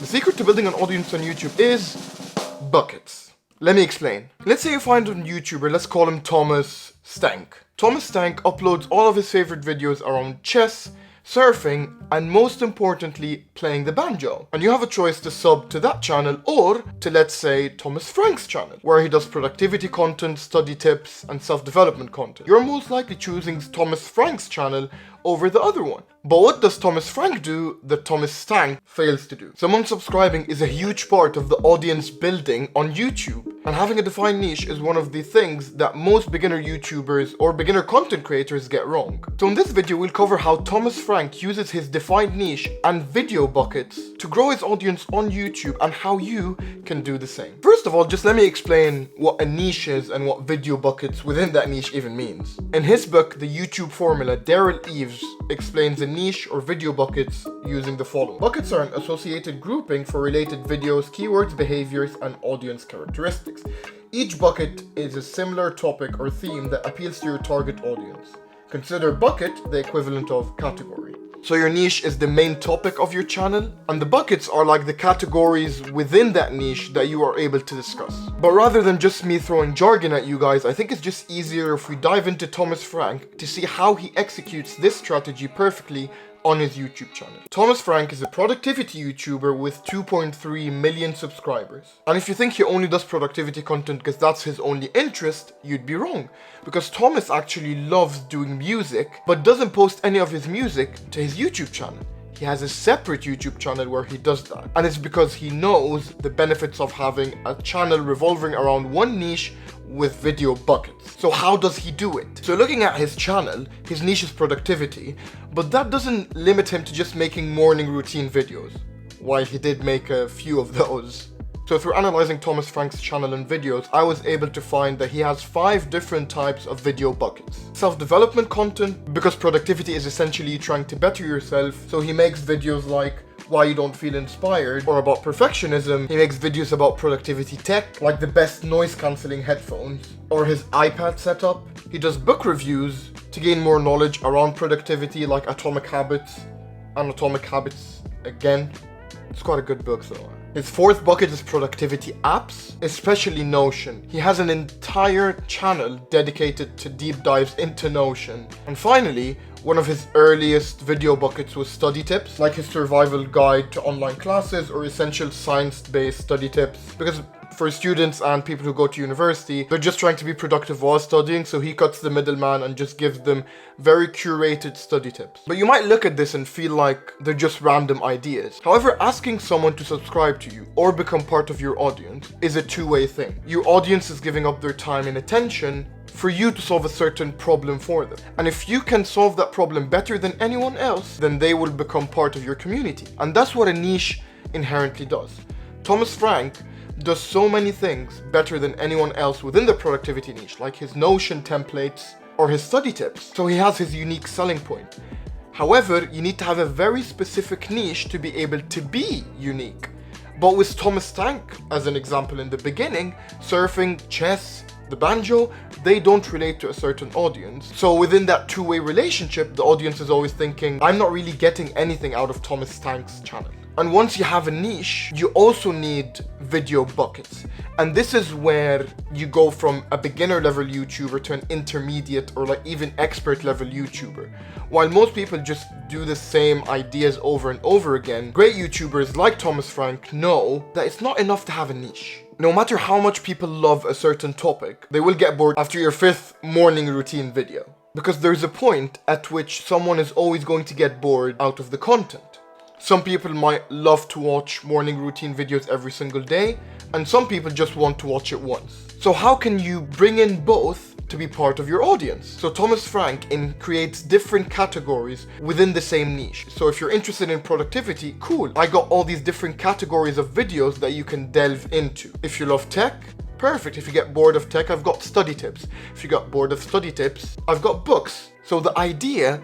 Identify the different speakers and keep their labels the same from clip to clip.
Speaker 1: The secret to building an audience on YouTube is buckets. Let me explain. Let's say you find a YouTuber, let's call him Thomas Stank. Thomas Stank uploads all of his favorite videos around chess, surfing, and most importantly, playing the banjo. And you have a choice to sub to that channel or to, let's say, Thomas Frank's channel, where he does productivity content, study tips, and self-development content. You're most likely choosing Thomas Frank's channel over the other one. But what does Thomas Frank do that Thomas Stank fails to do? Someone subscribing is a huge part of the audience building on YouTube. And having a defined niche is one of the things that most beginner YouTubers or beginner content creators get wrong. So in this video, we'll cover how Thomas Frank uses his defined niche and video buckets to grow his audience on YouTube and how you can do the same. First of all, just let me explain what a niche is and what video buckets within that niche even means. In his book, The YouTube Formula, Derral explains a niche or video buckets using the following. Buckets are an associated grouping for related videos, keywords, behaviors, and audience characteristics. Each bucket is a similar topic or theme that appeals to your target audience. Consider bucket the equivalent of category. So your niche is the main topic of your channel, and the buckets are like the categories within that niche that you are able to discuss. But rather than just me throwing jargon at you guys, I think it's just easier if we dive into Thomas Frank to see how he executes this strategy perfectly on his YouTube channel. Thomas Frank is a productivity YouTuber with 2.3 million subscribers. And if you think he only does productivity content because that's his only interest, you'd be wrong. Because Thomas actually loves doing music, but doesn't post any of his music to his YouTube channel. He has a separate YouTube channel where he does that. And it's because he knows the benefits of having a channel revolving around one niche with video buckets. So how does he do it? So looking at his channel, his niche is productivity, but that doesn't limit him to just making morning routine videos, while he did make a few of those. So through analyzing Thomas Frank's channel and videos, I was able to find that he has 5 different types of video buckets. Self-development content, because productivity is essentially trying to better yourself, so he makes videos like why you don't feel inspired, or about perfectionism. He makes videos about productivity tech, like the best noise cancelling headphones, or his iPad setup. He does book reviews to gain more knowledge around productivity, like Atomic Habits and Atomic Habits again. It's quite a good book though. His 4th bucket is productivity apps, especially Notion. He has an entire channel dedicated to deep dives into Notion. And finally, one of his earliest video buckets was study tips, like his survival guide to online classes or essential science-based study tips. Because for students and people who go to university, they're just trying to be productive while studying, so he cuts the middleman and just gives them very curated study tips. But you might look at this and feel like they're just random ideas. However, asking someone to subscribe to you or become part of your audience is a two-way thing. Your audience is giving up their time and attention for you to solve a certain problem for them. And if you can solve that problem better than anyone else, then they will become part of your community. And that's what a niche inherently does. Thomas Frank does so many things better than anyone else within the productivity niche, like his Notion templates or his study tips. So he has his unique selling point. However, you need to have a very specific niche to be able to be unique. But with Thomas Stank, as an example in the beginning, surfing, chess, the banjo, they don't relate to a certain audience. So within that two-way relationship, the audience is always thinking, I'm not really getting anything out of Thomas Stank's channel. And once you have a niche, you also need video buckets. And this is where you go from a beginner level YouTuber to an intermediate or like even expert level YouTuber. While most people just do the same ideas over and over again, great YouTubers like Thomas Frank know that it's not enough to have a niche. No matter how much people love a certain topic, they will get bored after your 5th morning routine video. Because there's a point at which someone is always going to get bored out of the content. Some people might love to watch morning routine videos every single day, and some people just want to watch it once. So how can you bring in both to be part of your audience? So Thomas Frank creates different categories within the same niche. So if you're interested in productivity, cool. I got all these different categories of videos that you can delve into. If you love tech, perfect. If you get bored of tech, I've got study tips. If you got bored of study tips, I've got books. So the idea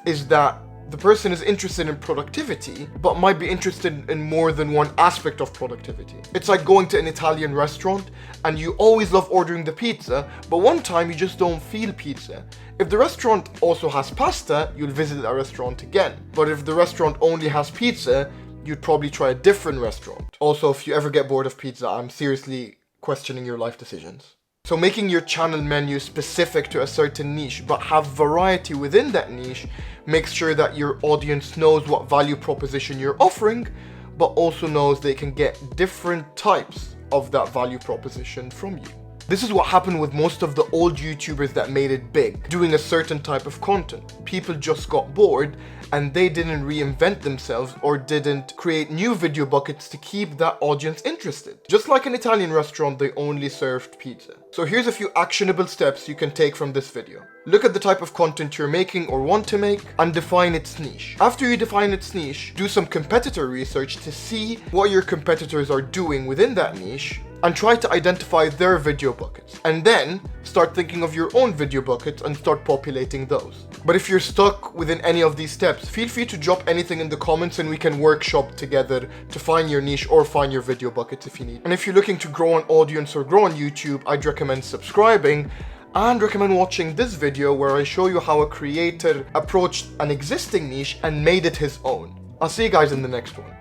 Speaker 1: is that the person is interested in productivity, but might be interested in more than one aspect of productivity. It's like going to an Italian restaurant and you always love ordering the pizza, but one time you just don't feel pizza. If the restaurant also has pasta, you'll visit that restaurant again. But if the restaurant only has pizza, you'd probably try a different restaurant. Also, if you ever get bored of pizza, I'm seriously questioning your life decisions. So making your channel menu specific to a certain niche but have variety within that niche makes sure that your audience knows what value proposition you're offering, but also knows they can get different types of that value proposition from you. This is what happened with most of the old YouTubers that made it big, doing a certain type of content. People just got bored and they didn't reinvent themselves or didn't create new video buckets to keep that audience interested. Just like an Italian restaurant, they only served pizza. So here's a few actionable steps you can take from this video. Look at the type of content you're making or want to make and define its niche. After you define its niche, do some competitor research to see what your competitors are doing within that niche and try to identify their video buckets. And then start thinking of your own video buckets and start populating those. But if you're stuck within any of these steps, feel free to drop anything in the comments and we can workshop together to find your niche or find your video buckets if you need. And if you're looking to grow an audience or grow on YouTube, I'd recommend subscribing and recommend watching this video where I show you how a creator approached an existing niche and made it his own. I'll see you guys in the next one.